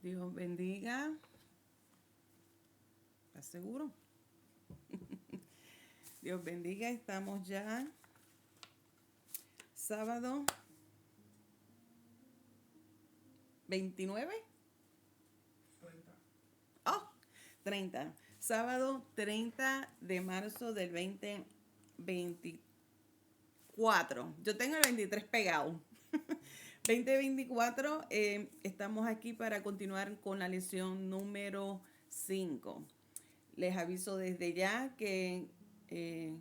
Dios bendiga. ¿Estás seguro? Dios bendiga. Estamos ya sábado 29. 30. Sábado 30 de marzo del 2024. Yo tengo el 23 pegado. 2024, estamos aquí para continuar con la lección número 5. Les aviso desde ya que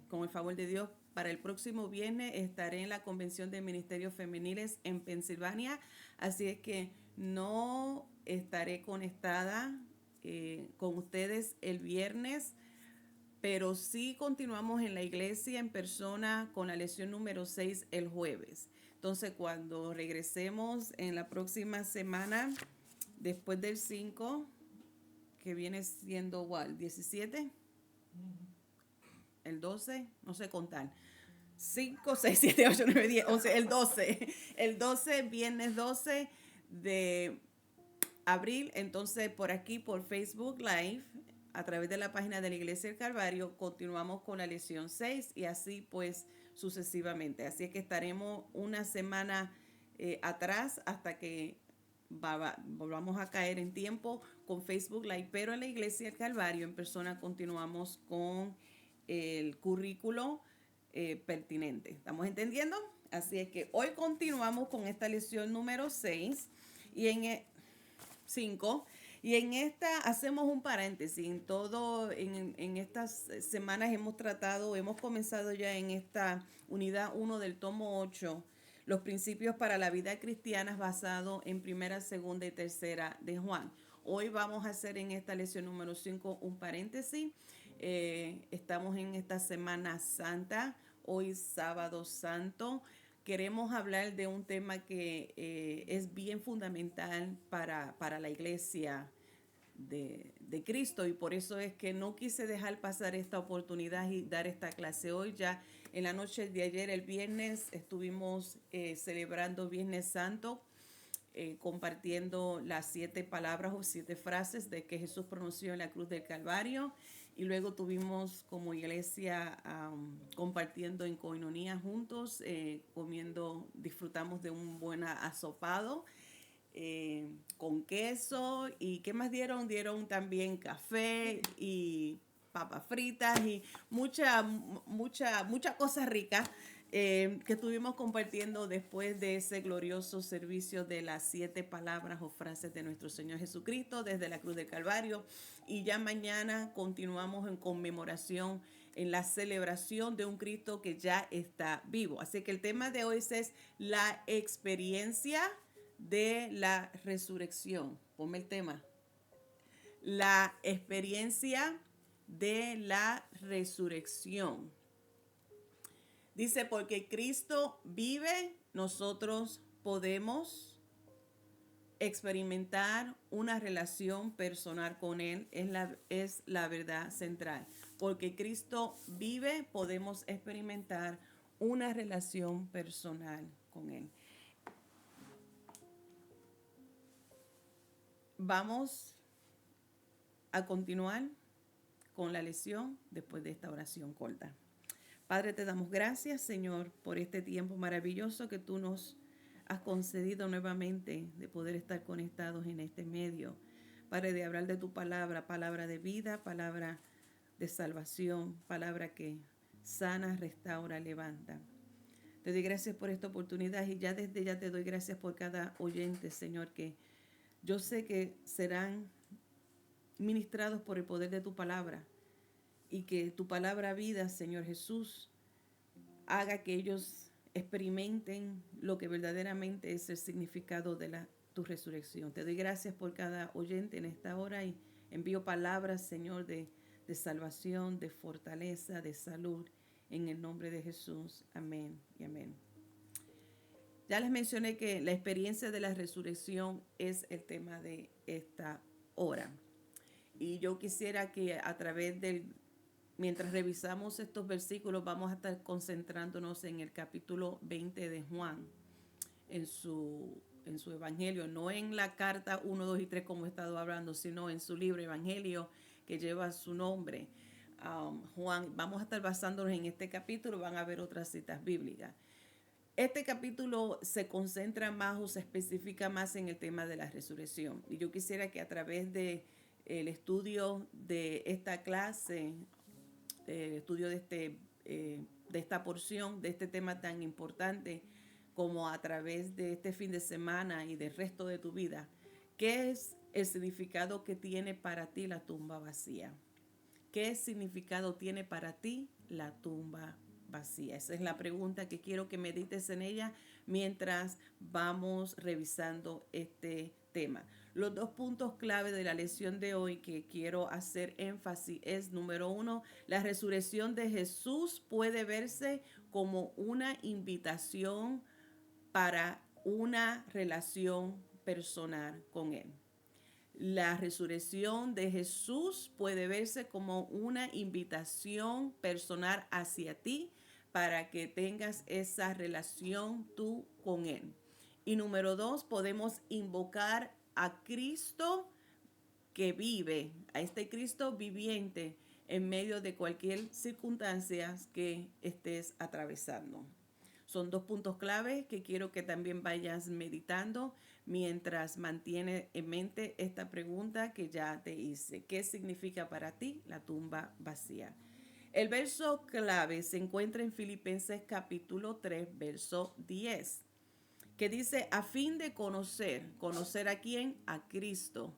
con el favor de Dios, para el próximo viernes estaré en la Convención de Ministerios Femeniles en Pensilvania, así es que no estaré conectada con ustedes el viernes, pero sí continuamos en la iglesia en persona con la lección número 6 el jueves. Entonces, cuando regresemos en la próxima semana, después del 5, que viene siendo igual, 17, el 12, no sé contar. 5, 6, 7, 8, 9, 10, 11, el 12. El 12, viernes 12 de abril. Entonces, por aquí, por Facebook Live, a través de la página de la Iglesia del Calvario, continuamos con la lección 6 y así pues sucesivamente. Así es que estaremos una semana atrás hasta que volvamos a caer en tiempo con Facebook Live, pero en la Iglesia del Calvario en persona continuamos con el currículo pertinente. ¿Estamos entendiendo? Así es que hoy continuamos con esta lección número 6 y en 5. Y en esta hacemos un paréntesis. En todo, en estas semanas hemos comenzado ya en esta unidad 1 del tomo 8, los principios para la vida cristiana basado en primera, segunda y tercera de Juan. Hoy vamos a hacer en esta lección número 5 un paréntesis. Estamos en esta Semana Santa, hoy sábado santo. Queremos hablar de un tema que es bien fundamental para la iglesia de Cristo, y por eso es que no quise dejar pasar esta oportunidad y dar esta clase hoy. Ya en la noche de ayer, el viernes, estuvimos celebrando Viernes Santo, compartiendo las 7 palabras o 7 frases de que Jesús pronunció en la cruz del Calvario, y luego tuvimos como iglesia compartiendo en coinonía juntos, comiendo, disfrutamos de un buen asopado con queso. ¿Y qué más dieron? Dieron también café y papas fritas y mucha cosa rica que estuvimos compartiendo después de ese glorioso servicio de las 7 palabras o frases de nuestro Señor Jesucristo desde la cruz del Calvario. Y ya mañana continuamos en conmemoración, en la celebración de un Cristo que ya está vivo. Así que el tema de hoy es la experiencia de la resurrección. Ponme el tema. La experiencia de la resurrección. Dice, porque Cristo vive, nosotros podemos experimentar una relación personal con Él. Es la verdad central. Porque Cristo vive, podemos experimentar una relación personal con Él. Vamos a continuar con la lección después de esta oración corta. Padre, te damos gracias, Señor, por este tiempo maravilloso que tú nos has concedido nuevamente de poder estar conectados en este medio. Padre, de hablar de tu palabra, palabra de vida, palabra de salvación, palabra que sana, restaura, levanta. Te doy gracias por esta oportunidad y ya desde ya te doy gracias por cada oyente, Señor, que yo sé que serán ministrados por el poder de tu palabra, y que tu palabra vida, Señor Jesús, haga que ellos experimenten lo que verdaderamente es el significado de tu resurrección. Te doy gracias por cada oyente en esta hora y envío palabras, Señor, de salvación, de fortaleza, de salud, en el nombre de Jesús. Amén y amén. Ya les mencioné que la experiencia de la resurrección es el tema de esta hora. Y yo quisiera que a través mientras revisamos estos versículos, vamos a estar concentrándonos en el capítulo 20 de Juan, en su en su evangelio, no en la carta 1, 2 y 3 como he estado hablando, sino en su libro Evangelio que lleva su nombre. Juan, vamos a estar basándonos en este capítulo, van a ver otras citas bíblicas. Este capítulo se concentra más o se especifica más en el tema de la resurrección. Y yo quisiera que a través de el estudio de esta clase, el estudio de esta porción, de este tema tan importante, como a través de este fin de semana y del resto de tu vida, ¿qué es el significado que tiene para ti la tumba vacía? ¿Qué significado tiene para ti la tumba vacía? Esa es la pregunta que quiero que medites en ella mientras vamos revisando este tema. Los 2 puntos clave de la lección de hoy que quiero hacer énfasis es, número 1, la resurrección de Jesús puede verse como una invitación para una relación personal con Él. La resurrección de Jesús puede verse como una invitación personal hacia ti para que tengas esa relación tú con Él. Y número 2, podemos invocar a Cristo que vive, a este Cristo viviente en medio de cualquier circunstancia que estés atravesando. Son 2 puntos clave que quiero que también vayas meditando mientras mantienes en mente esta pregunta que ya te hice. ¿Qué significa para ti la tumba vacía? El verso clave se encuentra en Filipenses capítulo 3, verso 10, que dice, a fin de conocer a quién, a Cristo,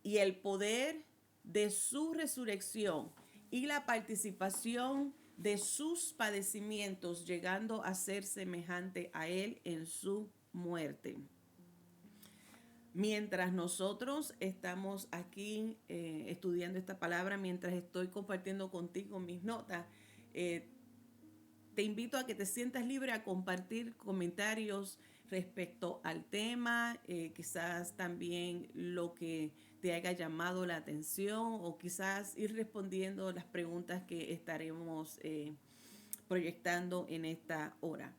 y el poder de su resurrección y la participación de sus padecimientos, llegando a ser semejante a Él en su muerte. Mientras nosotros estamos aquí estudiando esta palabra, mientras estoy compartiendo contigo mis notas, te invito a que te sientas libre a compartir comentarios respecto al tema, quizás también lo que te haya llamado la atención o quizás ir respondiendo las preguntas que estaremos proyectando en esta hora.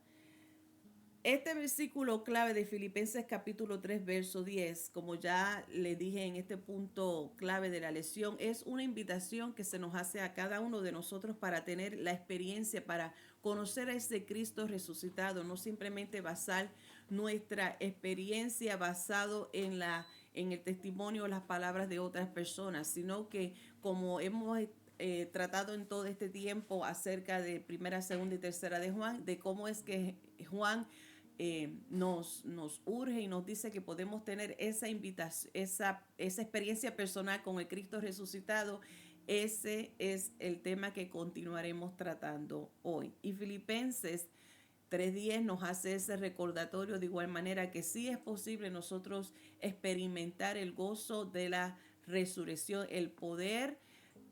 Este versículo clave de Filipenses capítulo 3, verso 10, como ya le dije en este punto clave de la lección, es una invitación que se nos hace a cada uno de nosotros para tener la experiencia, para conocer a ese Cristo resucitado, no simplemente basar nuestra experiencia basado en el testimonio o las palabras de otras personas, sino que como hemos tratado en todo este tiempo acerca de primera, segunda y tercera de Juan, de cómo es que Juan nos urge y nos dice que podemos tener esa invitación, esa experiencia personal con el Cristo resucitado. Ese es el tema que continuaremos tratando hoy. Y Filipenses 3:10 nos hace ese recordatorio de igual manera que sí es posible nosotros experimentar el gozo de la resurrección, el poder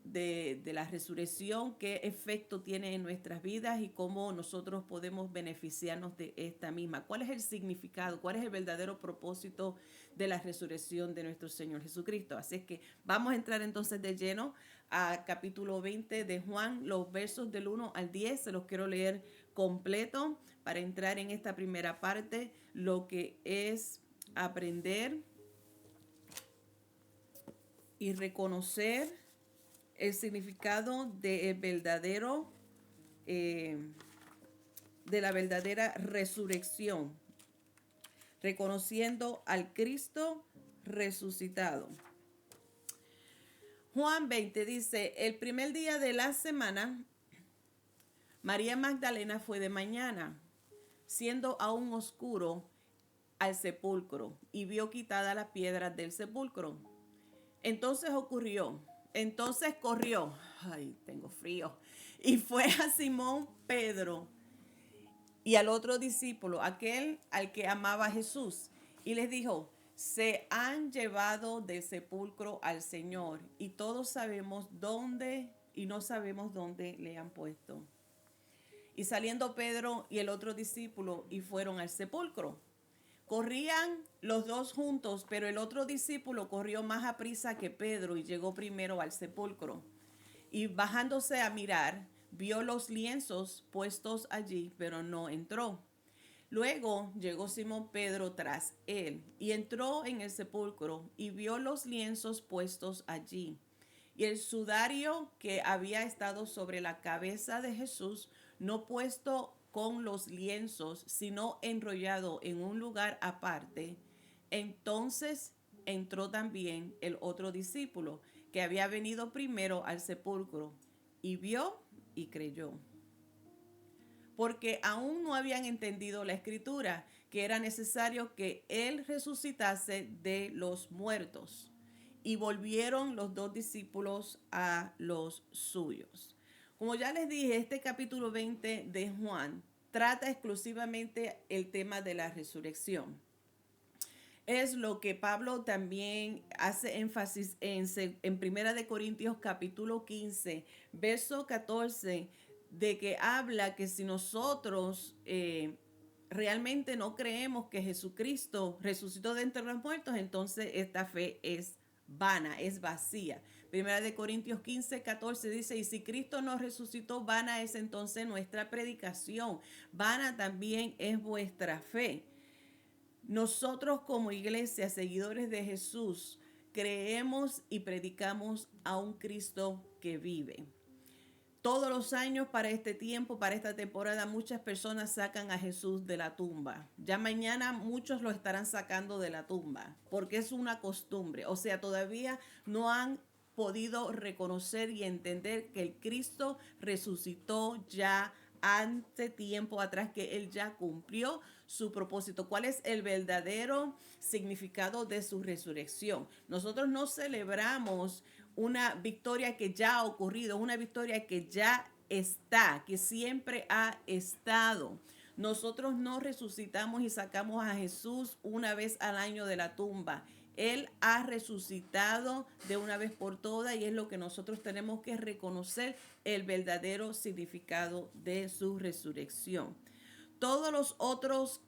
de la resurrección, qué efecto tiene en nuestras vidas y cómo nosotros podemos beneficiarnos de esta misma. ¿Cuál es el significado? ¿Cuál es el verdadero propósito de la resurrección de nuestro Señor Jesucristo? Así es que vamos a entrar entonces de lleno a capítulo 20 de Juan, los versos del 1 al 10. Se los quiero leer completo para entrar en esta primera parte, lo que es aprender y reconocer el significado de la verdadera resurrección, reconociendo al Cristo resucitado. Juan 20 dice, el primer día de la semana, María Magdalena fue de mañana, siendo aún oscuro, al sepulcro y vio quitada la piedra del sepulcro. Entonces corrió, ay, tengo frío, y fue a Simón Pedro y al otro discípulo, aquel al que amaba a Jesús, y les dijo, se han llevado del sepulcro al Señor, y todos sabemos dónde, y no sabemos dónde le han puesto. Y saliendo Pedro y el otro discípulo, y fueron al sepulcro. Corrían los dos juntos, pero el otro discípulo corrió más aprisa que Pedro y llegó primero al sepulcro. Y bajándose a mirar, vio los lienzos puestos allí, pero no entró. Luego llegó Simón Pedro tras él y entró en el sepulcro y vio los lienzos puestos allí y el sudario que había estado sobre la cabeza de Jesús, no puesto con los lienzos, sino enrollado en un lugar aparte. Entonces entró también el otro discípulo que había venido primero al sepulcro y vio y creyó, porque aún no habían entendido la escritura, que era necesario que él resucitase de los muertos. Y volvieron los dos discípulos a los suyos. Como ya les dije, este capítulo 20 de Juan trata exclusivamente el tema de la resurrección. Es lo que Pablo también hace énfasis en Primera de Corintios capítulo 15, verso 14, de que habla que si nosotros realmente no creemos que Jesucristo resucitó de entre los muertos, entonces esta fe es vana, es vacía. Primera de Corintios 15, 14 dice, y si Cristo no resucitó, vana es entonces nuestra predicación, vana también es vuestra fe. Nosotros como iglesia, seguidores de Jesús, creemos y predicamos a un Cristo que vive. Todos los años para este tiempo, para esta temporada, muchas personas sacan a Jesús de la tumba. Ya mañana muchos lo estarán sacando de la tumba, porque es una costumbre. O sea, todavía no han podido reconocer y entender que el Cristo resucitó ya hace tiempo atrás, que Él ya cumplió su propósito. ¿Cuál es el verdadero significado de su resurrección? Nosotros no celebramos una victoria que ya ha ocurrido, una victoria que ya está, que siempre ha estado. Nosotros no resucitamos y sacamos a Jesús una vez al año de la tumba. Él ha resucitado de una vez por todas y es lo que nosotros tenemos que reconocer, el verdadero significado de su resurrección. Todos los otros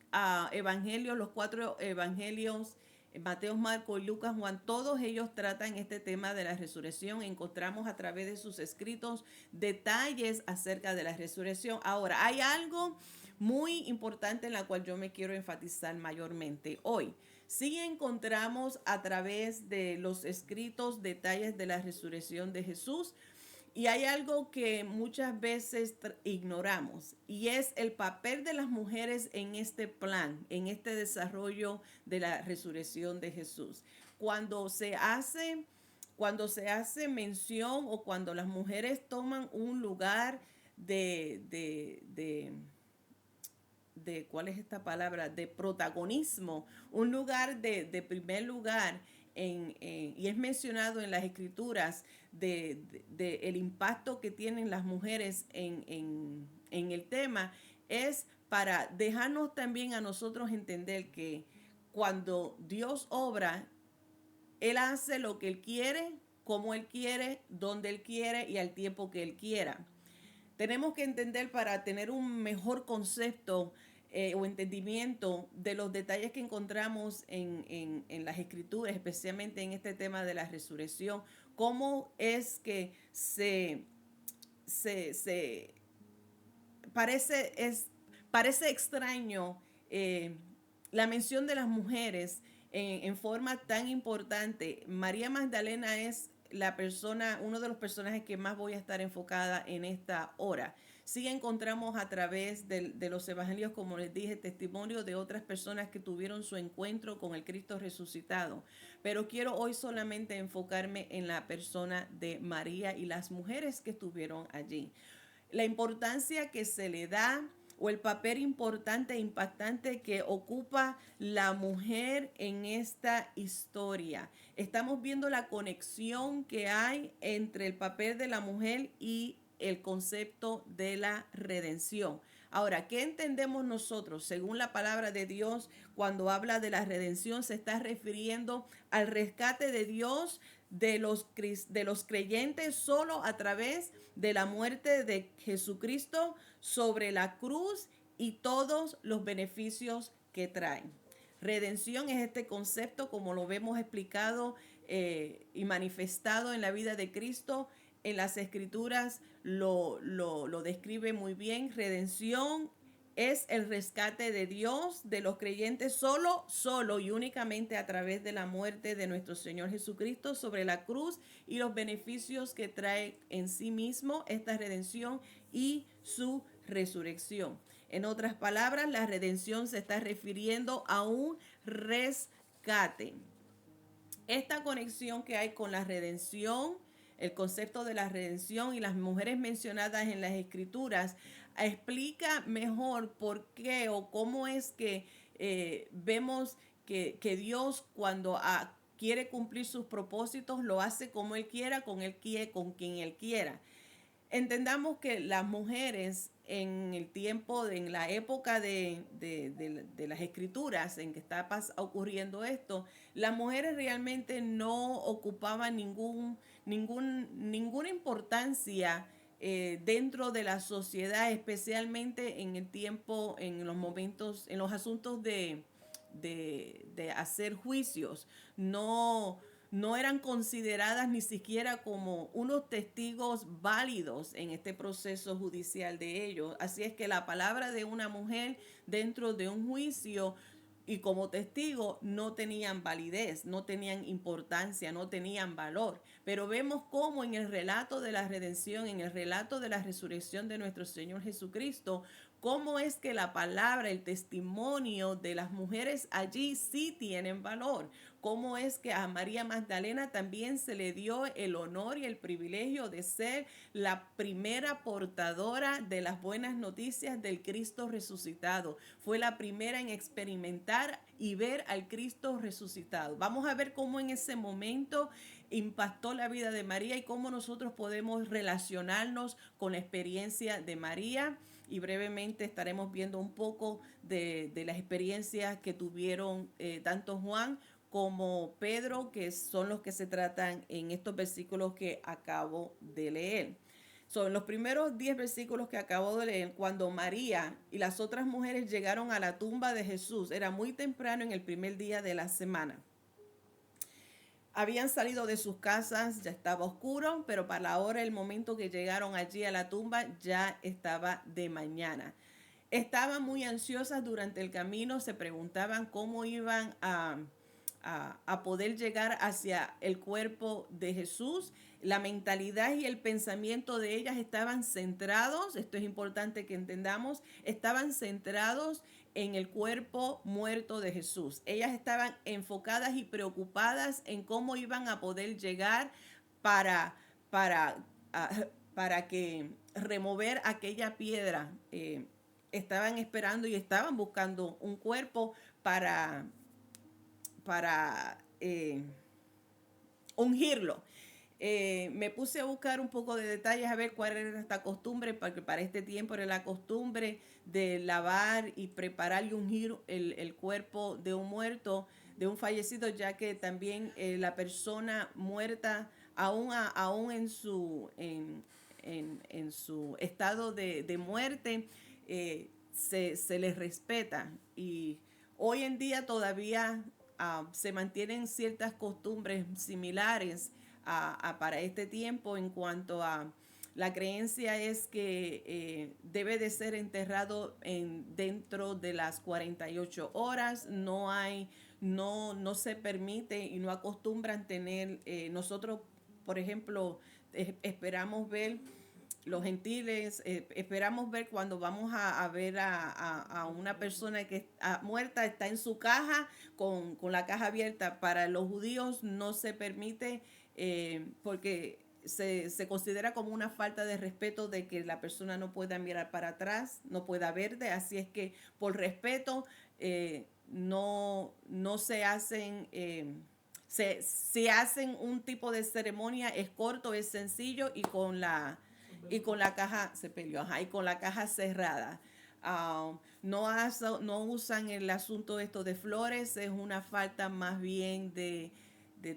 evangelios, los 4 evangelios, Mateo, Marcos, Lucas, Juan, todos ellos tratan este tema de la resurrección. Encontramos a través de sus escritos detalles acerca de la resurrección. Ahora, hay algo muy importante en la cual yo me quiero enfatizar mayormente hoy. Sí encontramos a través de los escritos detalles de la resurrección de Jesús, y hay algo que muchas veces ignoramos y es el papel de las mujeres en este plan, en este desarrollo de la resurrección de Jesús. Cuando se hace, cuando se hace mención o cuando las mujeres toman un lugar de ¿cuál es esta palabra? De protagonismo, un lugar de primer lugar y es mencionado en las escrituras de el impacto que tienen las mujeres en el tema, es para dejarnos también a nosotros entender que cuando Dios obra, Él hace lo que Él quiere, como Él quiere, donde Él quiere y al tiempo que Él quiera. Tenemos que entender para tener un mejor concepto o entendimiento de los detalles que encontramos en las escrituras, especialmente en este tema de la resurrección, cómo es que se parece extraño la mención de las mujeres en forma tan importante. María Magdalena es uno de los personajes que más voy a estar enfocada en esta hora. Sí encontramos a través de los evangelios, como les dije, testimonio de otras personas que tuvieron su encuentro con el Cristo resucitado. Pero quiero hoy solamente enfocarme en la persona de María y las mujeres que estuvieron allí. La importancia que se le da o el papel importante e impactante que ocupa la mujer en esta historia. Estamos viendo la conexión que hay entre el papel de la mujer y el concepto de la redención. Ahora, ¿qué entendemos nosotros? Según la palabra de Dios, cuando habla de la redención, se está refiriendo al rescate de Dios de los creyentes solo a través de la muerte de Jesucristo sobre la cruz y todos los beneficios que traen. Redención es este concepto, como lo vemos explicado y manifestado en la vida de Cristo. En las escrituras lo describe muy bien. Redención es el rescate de Dios, de los creyentes, solo y únicamente a través de la muerte de nuestro Señor Jesucristo sobre la cruz y los beneficios que trae en sí mismo esta redención y su resurrección. En otras palabras, la redención se está refiriendo a un rescate. Esta conexión que hay con la redención, el concepto de la redención y las mujeres mencionadas en las escrituras, explica mejor por qué o cómo es que vemos que Dios cuando quiere cumplir sus propósitos lo hace como Él quiera, con quien Él quiera. Entendamos que las mujeres en el tiempo, en la época de las escrituras en que está ocurriendo esto, las mujeres realmente no ocupaban ninguna importancia dentro de la sociedad, especialmente en el tiempo, en los momentos, en los asuntos de hacer juicios. No eran consideradas ni siquiera como unos testigos válidos en este proceso judicial de ellos. Así es que la palabra de una mujer dentro de un juicio y como testigo no tenían validez, no tenían importancia, no tenían valor. Pero vemos cómo en el relato de la redención, en el relato de la resurrección de nuestro Señor Jesucristo, cómo es que la palabra, el testimonio de las mujeres allí sí tienen valor. Cómo es que a María Magdalena también se le dio el honor y el privilegio de ser la primera portadora de las buenas noticias del Cristo resucitado. Fue la primera en experimentar y ver al Cristo resucitado. Vamos a ver cómo en ese momento impactó la vida de María y cómo nosotros podemos relacionarnos con la experiencia de María. Y brevemente estaremos viendo un poco de las experiencias que tuvieron tanto Juan como Pedro, que son los que se tratan en estos versículos que acabo de leer. Son los primeros 10 versículos que acabo de leer, cuando María y las otras mujeres llegaron a la tumba de Jesús. Era muy temprano en el primer día de la semana. Habían salido de sus casas, ya estaba oscuro, pero para la hora, el momento que llegaron allí a la tumba, ya estaba de mañana. Estaban muy ansiosas durante el camino, se preguntaban cómo iban a poder llegar hacia el cuerpo de Jesús. La mentalidad y el pensamiento de ellas estaban centrados, esto es importante que entendamos, estaban centrados en el cuerpo muerto de Jesús. Ellas estaban enfocadas y preocupadas en cómo iban a poder llegar para, para, para que remover aquella piedra. Estaban esperando y estaban buscando un cuerpo para ungirlo. Me puse a buscar un poco de detalles a ver cuál era esta costumbre, porque para este tiempo era la costumbre de lavar y preparar y ungir el cuerpo de un muerto, de un fallecido, ya que también la persona muerta, aún en su estado de muerte, se les respeta. Y hoy en día todavía se mantienen ciertas costumbres similares para este tiempo en cuanto a la creencia es que debe de ser enterrado dentro de las 48 horas. No se permite y no acostumbran tener, nosotros, por ejemplo, esperamos ver los gentiles, esperamos ver cuando vamos a ver a una persona que está muerta, está en su caja con la caja abierta. Para los judíos no se permite porque se considera como una falta de respeto de que la persona no pueda mirar para atrás, no pueda verte. Así es que por respeto no se hacen... se hacen un tipo de ceremonia, es corto, es sencillo y con la caja se peleó, ajá, y con la caja cerrada. No usan el asunto esto de flores, es una falta más bien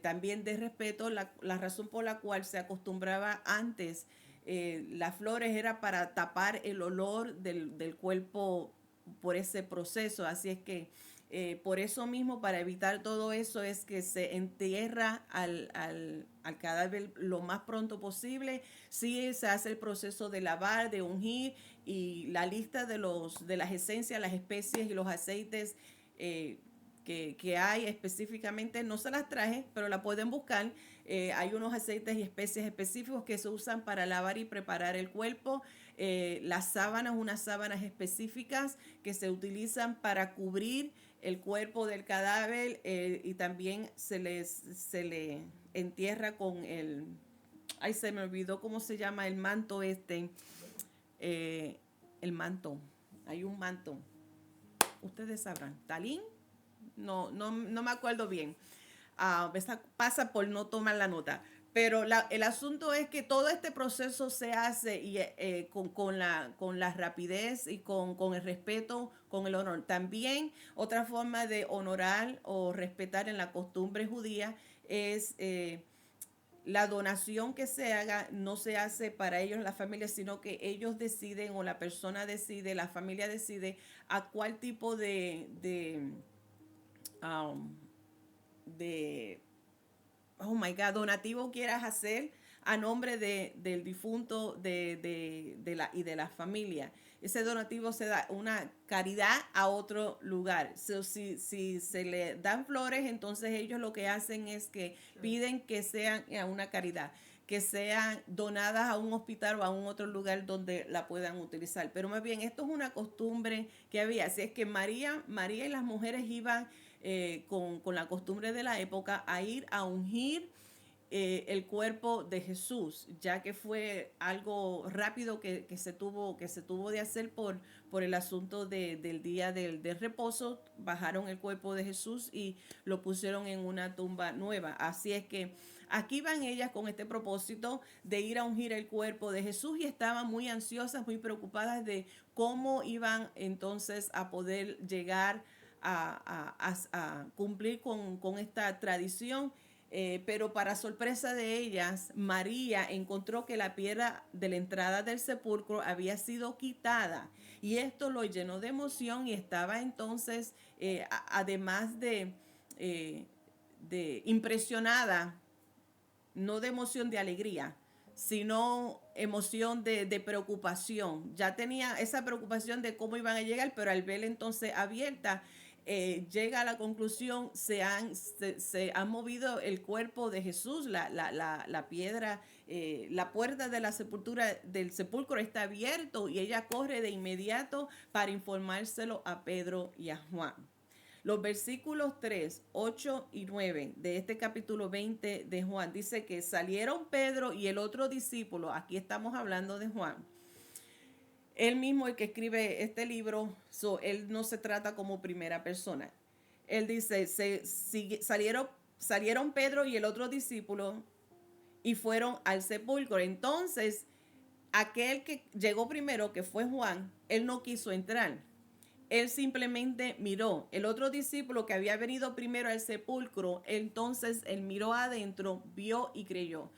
también de respeto. La razón por la cual se acostumbraba antes las flores era para tapar el olor del cuerpo por ese proceso. Así es que por eso mismo, para evitar todo eso, es que se entierra al cadáver lo más pronto posible. Sí, se hace el proceso de lavar, de ungir y la lista de las esencias, las especies y los aceites que hay específicamente, no se las traje, pero la pueden buscar. Hay unos aceites y especies específicos que se usan para lavar y preparar el cuerpo. Las sábanas, unas sábanas específicas que se utilizan para cubrir el cuerpo del cadáver, y también se le entierra con ay, se me olvidó cómo se llama el manto eh, el manto, hay un manto, ustedes sabrán, talín, no me acuerdo bien. Pasa por no tomar la nota. Pero el asunto es que todo este proceso se hace con la rapidez y con el respeto, con el honor. También otra forma de honorar o respetar en la costumbre judía es la donación que se haga no se hace para ellos, la familia, sino que ellos deciden o la persona decide, la familia decide a cuál tipo um, de oh my God, donativo quieras hacer a nombre del difunto y de la familia. Ese donativo se da una caridad a otro lugar. Si se le dan flores, entonces ellos lo que hacen es que piden que sean a una caridad, que sean donadas a un hospital o a un otro lugar donde la puedan utilizar. Pero más bien, esto es una costumbre que había. Así es que María y las mujeres iban con la costumbre de la época a ir a ungir el cuerpo de Jesús, ya que fue algo rápido que se tuvo de hacer por el asunto del día del reposo. Bajaron el cuerpo de Jesús y lo pusieron en una tumba nueva. Así es que aquí van ellas con este propósito de ir a ungir el cuerpo de Jesús y estaban muy ansiosas, muy preocupadas de cómo iban entonces a poder llegar a cumplir con esta tradición. Pero para sorpresa de ellas, María encontró que la piedra de la entrada del sepulcro había sido quitada y esto lo llenó de emoción y estaba entonces, además de impresionada, no de emoción de alegría, sino emoción de preocupación. Ya tenía esa preocupación de cómo iban a llegar, pero al ver entonces abierta, llega a la conclusión, se han movido el cuerpo de Jesús, la piedra, la puerta de la sepultura, del sepulcro está abierto y ella corre de inmediato para informárselo a Pedro y a Juan. Los versículos 3, 8 y 9 de este capítulo 20 de Juan dice que salieron Pedro y el otro discípulo, aquí estamos hablando de Juan, él mismo el que escribe este libro, él no se trata como primera persona. Él dice, salieron Pedro y el otro discípulo y fueron al sepulcro. Entonces, aquel que llegó primero, que fue Juan, él no quiso entrar. Él simplemente miró. El otro discípulo que había venido primero al sepulcro, entonces él miró adentro, vio y creyó.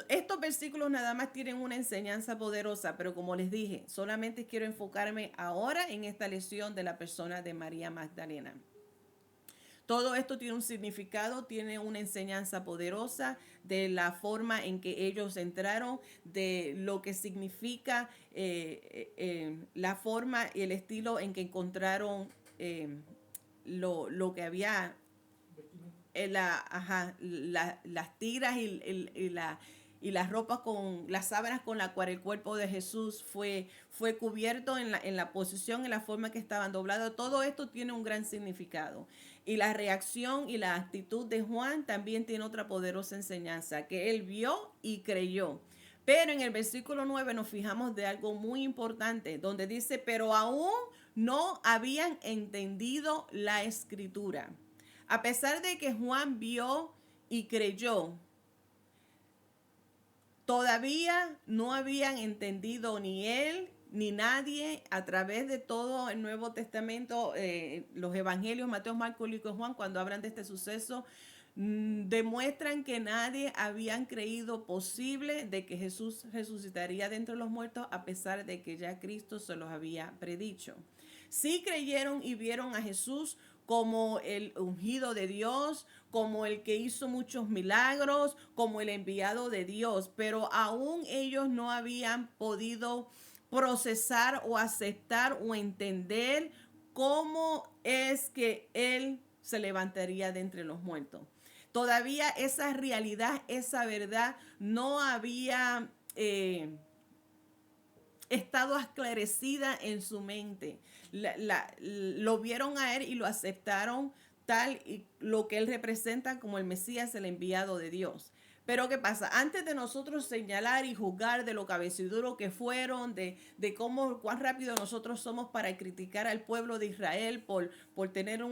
Estos versículos nada más tienen una enseñanza poderosa, pero como les dije, solamente quiero enfocarme ahora en esta lección de la persona de María Magdalena. Todo esto tiene un significado, tiene una enseñanza poderosa de la forma en que ellos entraron, de lo que significa la forma y el estilo en que encontraron lo que había, las tiras y las ropas con las sábanas con la cual el cuerpo de Jesús fue cubierto en la posición, en la forma que estaban doblados. Todo esto tiene un gran significado. Y la reacción y la actitud de Juan también tiene otra poderosa enseñanza, que él vio y creyó. Pero en el versículo 9 nos fijamos de algo muy importante, donde dice, pero aún no habían entendido la escritura. A pesar de que Juan vio y creyó, todavía no habían entendido ni él ni nadie a través de todo el Nuevo Testamento, los evangelios, Mateo, Marcos, Lucas y Juan, cuando hablan de este suceso, demuestran que nadie habían creído posible de que Jesús resucitaría de entre los muertos, a pesar de que ya Cristo se los había predicho. Sí creyeron y vieron a Jesús como el ungido de Dios, como el que hizo muchos milagros, como el enviado de Dios, pero aún ellos no habían podido procesar o aceptar o entender cómo es que Él se levantaría de entre los muertos. Todavía esa realidad, esa verdad no había estado esclarecida en su mente. Lo vieron a Él y lo aceptaron tal y lo que Él representa como el Mesías, el enviado de Dios. Pero ¿qué pasa? Antes de nosotros señalar y juzgar de lo cabeciduro que fueron, de cómo, cuán rápido nosotros somos para criticar al pueblo de Israel por tener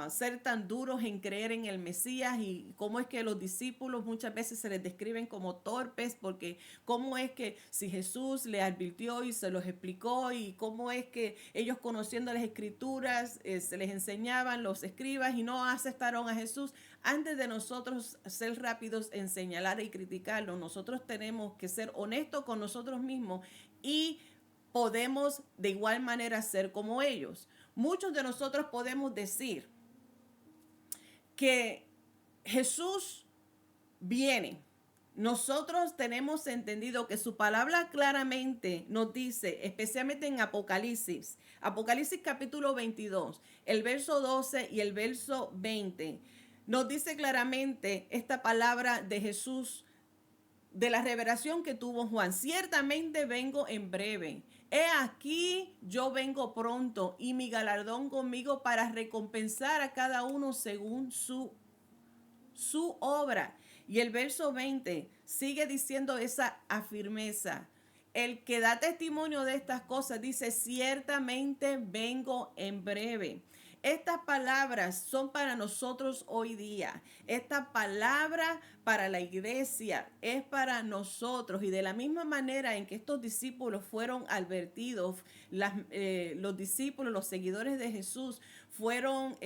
ser tan duros en creer en el Mesías, y cómo es que los discípulos muchas veces se les describen como torpes, porque cómo es que si Jesús les advirtió y se los explicó, y cómo es que ellos, conociendo las escrituras, se les enseñaban los escribas y no aceptaron a Jesús. Antes de nosotros ser rápidos en señalar y criticarlo, nosotros tenemos que ser honestos con nosotros mismos y podemos de igual manera ser como ellos. Muchos de nosotros podemos decir que Jesús viene. Nosotros tenemos entendido que su palabra claramente nos dice, especialmente en Apocalipsis capítulo 22, el verso 12 y el verso 20, nos dice claramente esta palabra de Jesús, de la revelación que tuvo Juan: ciertamente vengo en breve. He aquí, yo vengo pronto, y mi galardón conmigo para recompensar a cada uno según su obra. Y el verso 20 sigue diciendo esa afirmeza. El que da testimonio de estas cosas dice: ciertamente vengo en breve. Estas palabras son para nosotros hoy día. Esta palabra para la iglesia es para nosotros. Y de la misma manera en que estos discípulos fueron advertidos, los discípulos, los seguidores de Jesús, fueron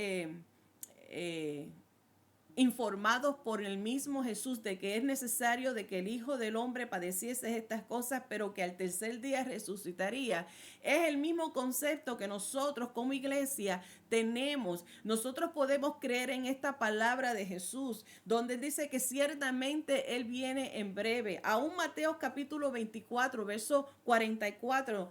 informados por el mismo Jesús de que es necesario de que el Hijo del Hombre padeciese estas cosas, pero que al tercer día resucitaría. Es el mismo concepto que nosotros como iglesia tenemos. Nosotros podemos creer en esta palabra de Jesús, donde dice que ciertamente Él viene en breve. Aún Mateo capítulo 24, verso 44,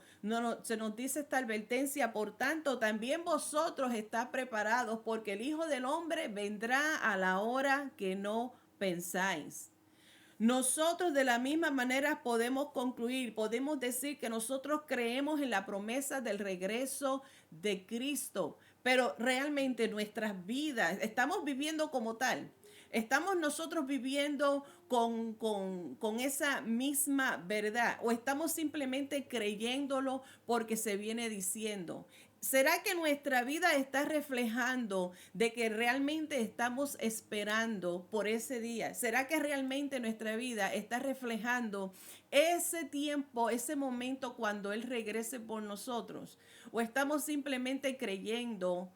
se nos dice esta advertencia: por tanto, también vosotros estáis preparados, porque el Hijo del Hombre vendrá a la hora que no pensáis. Nosotros de la misma manera podemos concluir, podemos decir que nosotros creemos en la promesa del regreso de Cristo, pero realmente nuestras vidas, ¿estamos viviendo como tal? ¿Estamos nosotros viviendo con esa misma verdad? ¿O estamos simplemente creyéndolo porque se viene diciendo? ¿Será que nuestra vida está reflejando de que realmente estamos esperando por ese día? ¿Será que realmente nuestra vida está reflejando ese tiempo, ese momento cuando Él regrese por nosotros? ¿O estamos simplemente creyendo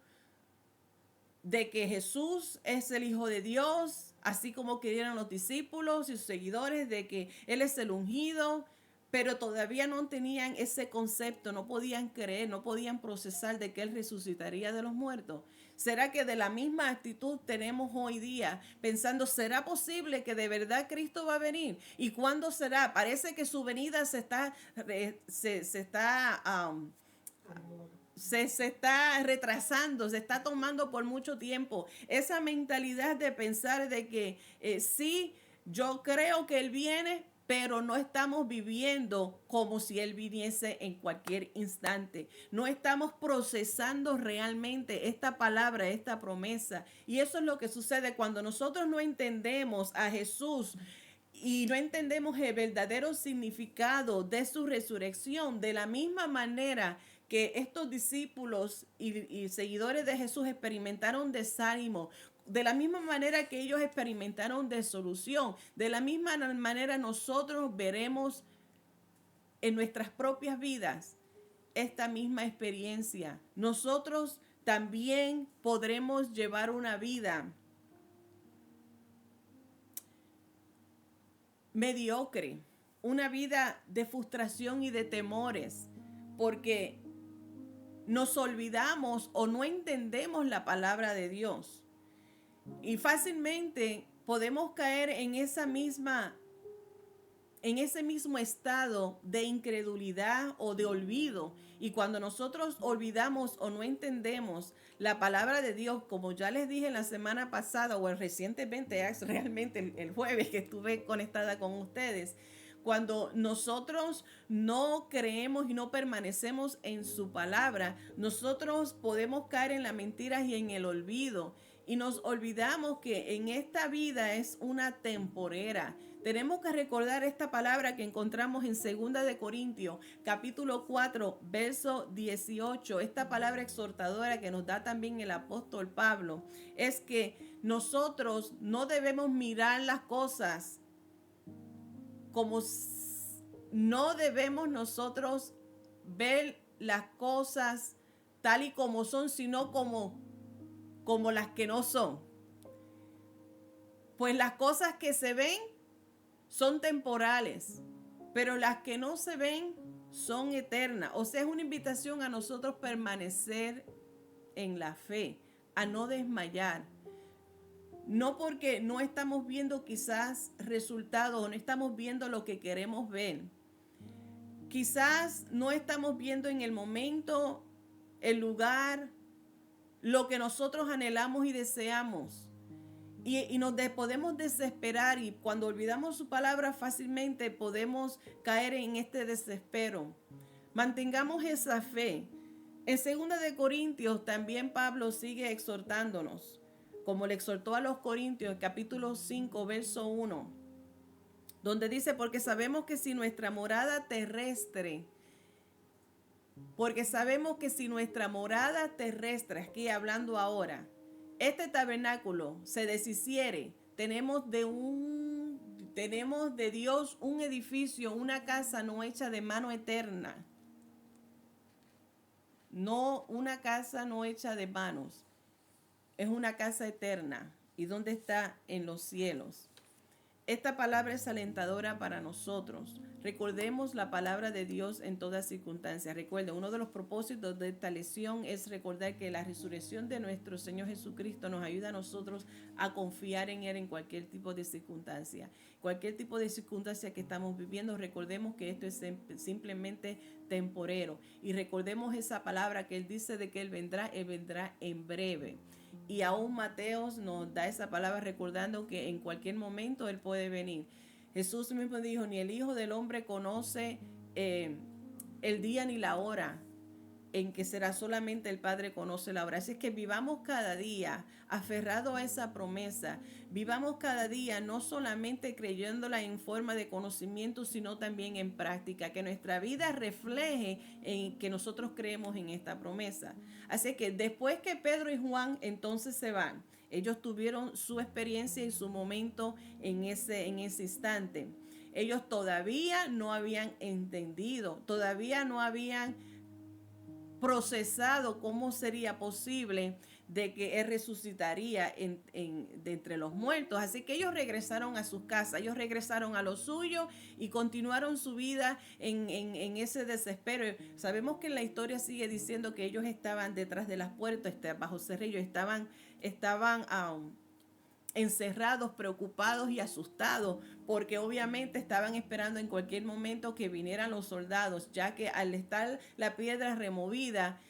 de que Jesús es el Hijo de Dios, así como creyeron los discípulos y sus seguidores, de que Él es el ungido, pero todavía no tenían ese concepto, no podían creer, no podían procesar de que Él resucitaría de los muertos? ¿Será que de la misma actitud tenemos hoy día, pensando: ¿será posible que de verdad Cristo va a venir? ¿Y cuándo será? Parece que su venida se está retrasando, se está tomando por mucho tiempo. Esa mentalidad de pensar de que sí, yo creo que Él viene, pero no estamos viviendo como si Él viniese en cualquier instante. No estamos procesando realmente esta palabra, esta promesa. Y eso es lo que sucede cuando nosotros no entendemos a Jesús y no entendemos el verdadero significado de su resurrección. De la misma manera que estos discípulos y seguidores de Jesús experimentaron desánimo, de la misma manera que ellos experimentaron desolución, de la misma manera nosotros veremos en nuestras propias vidas esta misma experiencia. Nosotros también podremos llevar una vida mediocre, una vida de frustración y de temores, porque nos olvidamos o no entendemos la palabra de Dios. Y fácilmente podemos caer en esa misma en ese mismo estado de incredulidad o de olvido. Y cuando nosotros olvidamos o no entendemos la palabra de Dios, como ya les dije la semana pasada o recientemente, realmente el jueves que estuve conectada con ustedes, cuando nosotros no creemos y no permanecemos en su palabra, nosotros podemos caer en las mentiras y en el olvido. Y nos olvidamos que en esta vida es una temporera. Tenemos que recordar esta palabra que encontramos en 2 Corintios, capítulo 4, verso 18. Esta palabra exhortadora que nos da también el apóstol Pablo es que nosotros no debemos mirar las cosas como no debemos nosotros ver las cosas tal y como son, sino como las que no son. Pues las cosas que se ven son temporales, pero las que no se ven son eternas. O sea, es una invitación a nosotros permanecer en la fe, a no desmayar. No porque no estamos viendo quizás resultados o no estamos viendo lo que queremos ver. Quizás no estamos viendo en el momento, el lugar, lo que nosotros anhelamos y deseamos. Y nos podemos desesperar, y cuando olvidamos su palabra fácilmente podemos caer en este desespero. Mantengamos esa fe. En 2 Corintios también Pablo sigue exhortándonos, como le exhortó a los Corintios, capítulo 5, verso 1, donde dice, porque sabemos que si nuestra morada terrestre, aquí hablando ahora, este tabernáculo se deshiciere, tenemos de Dios un edificio, una casa no hecha de mano eterna. No, una casa no hecha de manos. Es una casa eterna. ¿Y dónde está? En los cielos. Esta palabra es alentadora para nosotros. Recordemos la palabra de Dios en todas circunstancias. Recuerden, uno de los propósitos de esta lección es recordar que la resurrección de nuestro Señor Jesucristo nos ayuda a nosotros a confiar en Él en cualquier tipo de circunstancia. Cualquier tipo de circunstancia que estamos viviendo, recordemos que esto es simplemente temporero. Y recordemos esa palabra que Él dice de que Él vendrá en breve. Y aún Mateos nos da esa palabra recordando que en cualquier momento Él puede venir. Jesús mismo dijo, ni el Hijo del Hombre conoce el día ni la hora en que será, solamente el Padre conoce la hora. Así es que vivamos cada día aferrado a esa promesa. Vivamos cada día no solamente creyéndola en forma de conocimiento, sino también en práctica. Que nuestra vida refleje en que nosotros creemos en esta promesa. Así que después que Pedro y Juan entonces se van, ellos tuvieron su experiencia y su momento en ese instante. Ellos todavía no habían entendido, todavía no habían procesado cómo sería posible de que Él resucitaría de entre los muertos. Así que ellos regresaron a sus casas, ellos regresaron a lo suyo y continuaron su vida en ese desespero. Sabemos que la historia sigue diciendo que ellos estaban detrás de las puertas, bajo cerrillo, estaban encerrados, preocupados y asustados, porque obviamente estaban esperando en cualquier momento que vinieran los soldados, ya que al estar la piedra removida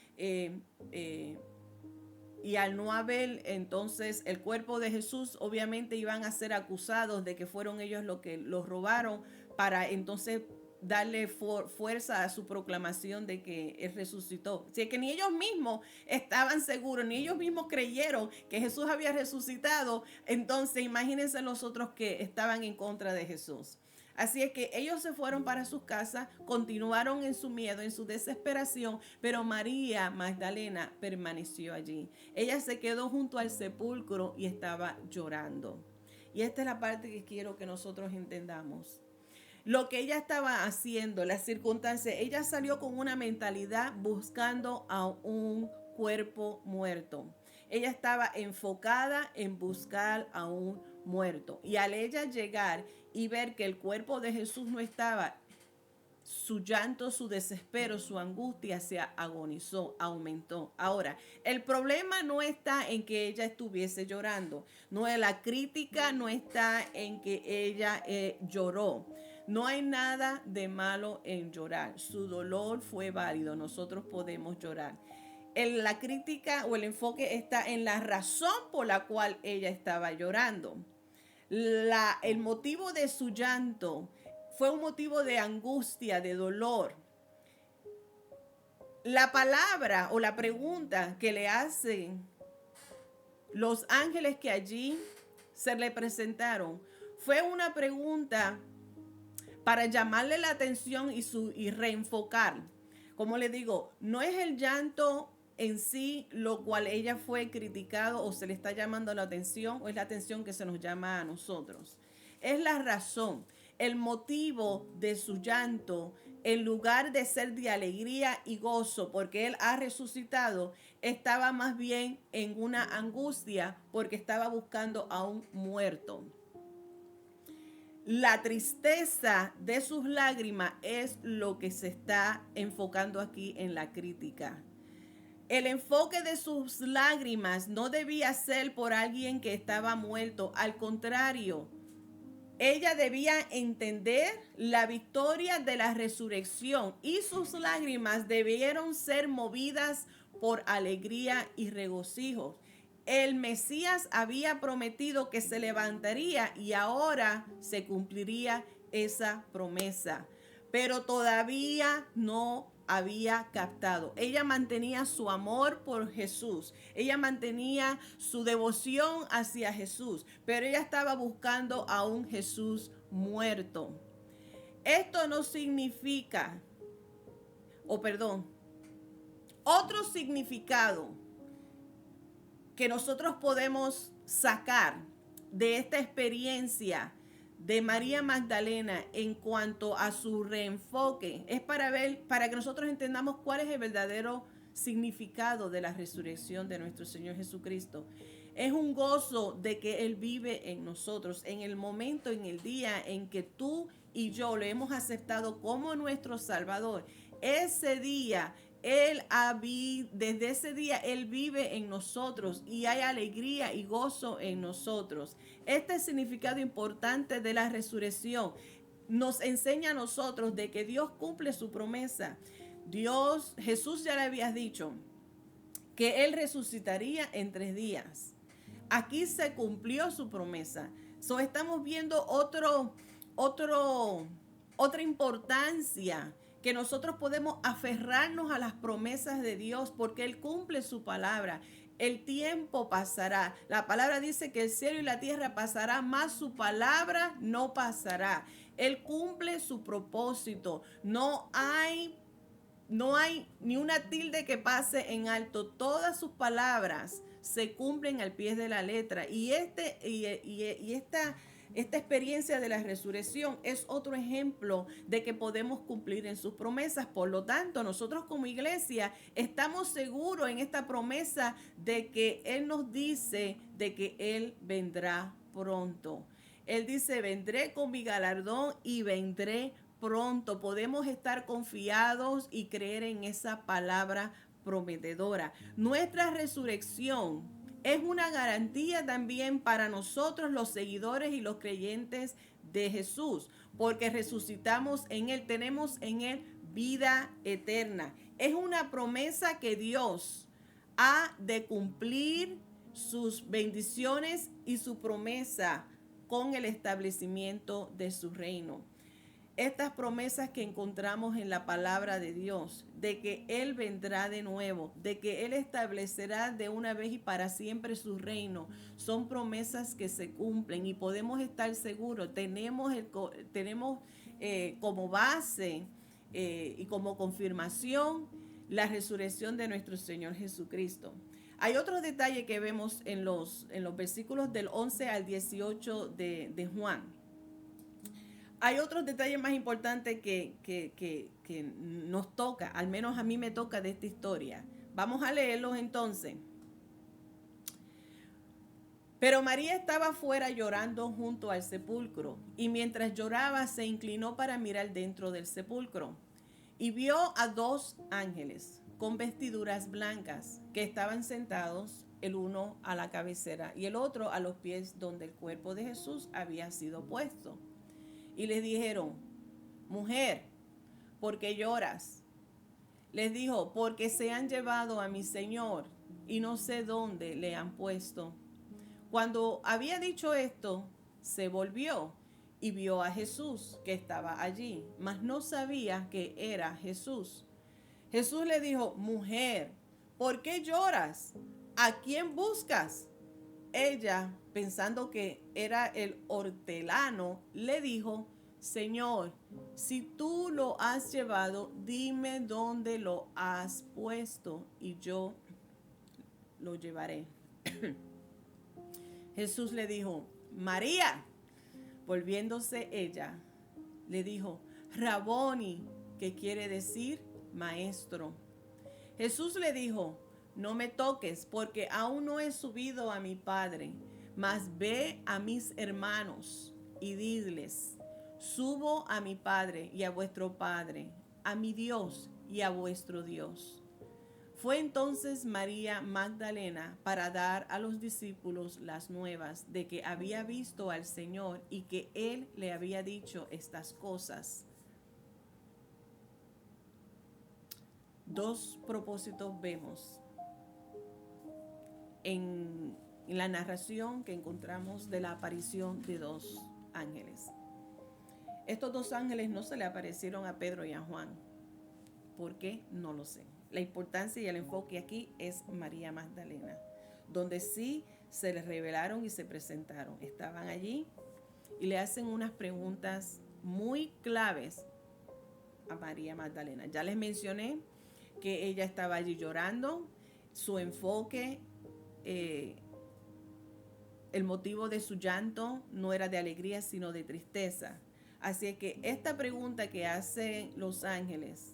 y al no haber entonces el cuerpo de Jesús, obviamente iban a ser acusados de que fueron ellos los que los robaron, para entonces darle fuerza a su proclamación de que Él resucitó. Así que ni ellos mismos estaban seguros, ni ellos mismos creyeron que Jesús había resucitado. Entonces imagínense los otros que estaban en contra de Jesús. Así es que ellos se fueron para sus casas, continuaron en su miedo, en su desesperación, pero María Magdalena permaneció allí. Ella se quedó junto al sepulcro y estaba llorando. Y esta es la parte que quiero que nosotros entendamos. Lo que ella estaba haciendo, las circunstancias, ella salió con una mentalidad buscando a un cuerpo muerto. Ella estaba enfocada en buscar a un muerto. Y al ella llegar y ver que el cuerpo de Jesús no estaba, su llanto, su desespero, su angustia se agonizó, aumentó. Ahora, el problema no está en que ella estuviese llorando. No es la crítica, no está en que ella lloró. No hay nada de malo en llorar. Su dolor fue válido. Nosotros podemos llorar. La crítica o el enfoque está en la razón por la cual ella estaba llorando. El motivo de su llanto fue un motivo de angustia, de dolor. La palabra o la pregunta que le hacen los ángeles que allí se le presentaron fue una pregunta para llamarle la atención y reenfocar. Como le digo, no es el llanto en sí lo cual ella fue criticado o se le está llamando la atención, o es la atención que se nos llama a nosotros. Es la razón, el motivo de su llanto, en lugar de ser de alegría y gozo porque él ha resucitado, estaba más bien en una angustia porque estaba buscando a un muerto. La tristeza de sus lágrimas es lo que se está enfocando aquí en la crítica. El enfoque de sus lágrimas no debía ser por alguien que estaba muerto. Al contrario, ella debía entender la victoria de la resurrección y sus lágrimas debieron ser movidas por alegría y regocijo. El Mesías había prometido que se levantaría y ahora se cumpliría esa promesa, pero todavía no había captado. Ella mantenía su amor por Jesús, ella mantenía su devoción hacia Jesús, pero ella estaba buscando a un Jesús muerto. Esto no significa, otro significado que nosotros podemos sacar de esta experiencia de María Magdalena en cuanto a su reenfoque es para que nosotros entendamos cuál es el verdadero significado de la resurrección de nuestro Señor Jesucristo. Es un gozo de que Él vive en nosotros, en el momento, en el día en que tú y yo lo hemos aceptado como nuestro Salvador. Ese día desde ese día Él vive en nosotros y hay alegría y gozo en nosotros. Este significado importante de la resurrección nos enseña a nosotros de que Dios cumple su promesa. Jesús ya le había dicho que Él resucitaría en 3 días. Aquí se cumplió su promesa. Estamos viendo otra importancia que nosotros podemos aferrarnos a las promesas de Dios porque Él cumple su palabra. El tiempo pasará. La palabra dice que el cielo y la tierra pasará, mas su palabra no pasará. Él cumple su propósito. No hay ni una tilde que pase en alto. Todas sus palabras se cumplen al pie de la letra. Y esta experiencia de la resurrección es otro ejemplo de que podemos cumplir en sus promesas. Por lo tanto, nosotros como iglesia estamos seguros en esta promesa de que Él nos dice de que Él vendrá pronto. Él dice, vendré con mi galardón y vendré pronto. Podemos estar confiados y creer en esa palabra prometedora. Nuestra resurrección es una garantía también para nosotros los seguidores y los creyentes de Jesús, porque resucitamos en Él, tenemos en Él vida eterna. Es una promesa que Dios ha de cumplir sus bendiciones y su promesa con el establecimiento de su reino. Estas promesas que encontramos en la palabra de Dios, de que Él vendrá de nuevo, de que Él establecerá de una vez y para siempre su reino, son promesas que se cumplen y podemos estar seguros. Tenemos como base y como confirmación la resurrección de nuestro Señor Jesucristo. Hay otro detalle que vemos en los versículos del 11 al 18 de Juan. Hay otros detalles más importantes que nos toca, al menos a mí me toca de esta historia. Vamos a leerlos entonces. Pero María estaba afuera llorando junto al sepulcro, y mientras lloraba se inclinó para mirar dentro del sepulcro, y vio a 2 ángeles con vestiduras blancas que estaban sentados, el uno a la cabecera y el otro a los pies donde el cuerpo de Jesús había sido puesto. Y les dijeron, mujer, ¿por qué lloras? Les dijo, porque se han llevado a mi Señor y no sé dónde le han puesto. Cuando había dicho esto, se volvió y vio a Jesús que estaba allí, mas no sabía que era Jesús. Jesús le dijo, mujer, ¿por qué lloras? ¿A quién buscas? Ella, pensando que era el hortelano, le dijo, Señor, si tú lo has llevado, dime dónde lo has puesto y yo lo llevaré. Jesús le dijo, María. Volviéndose ella, le dijo, Raboni, que quiere decir maestro. Jesús le dijo, no me toques, porque aún no he subido a mi Padre, mas ve a mis hermanos y diles, subo a mi Padre y a vuestro Padre, a mi Dios y a vuestro Dios. Fue entonces María Magdalena para dar a los discípulos las nuevas de que había visto al Señor y que Él le había dicho estas cosas. Dos propósitos vemos en la narración que encontramos de la aparición de dos ángeles. Estos dos ángeles no se le aparecieron a Pedro y a Juan. ¿Por qué? No lo sé. La importancia y el enfoque aquí es María Magdalena, donde sí se les revelaron y se presentaron. Estaban allí y le hacen unas preguntas muy claves a María Magdalena. Ya les mencioné que ella estaba allí llorando, su enfoque, el motivo de su llanto no era de alegría, sino de tristeza. Así que esta pregunta que hacen los ángeles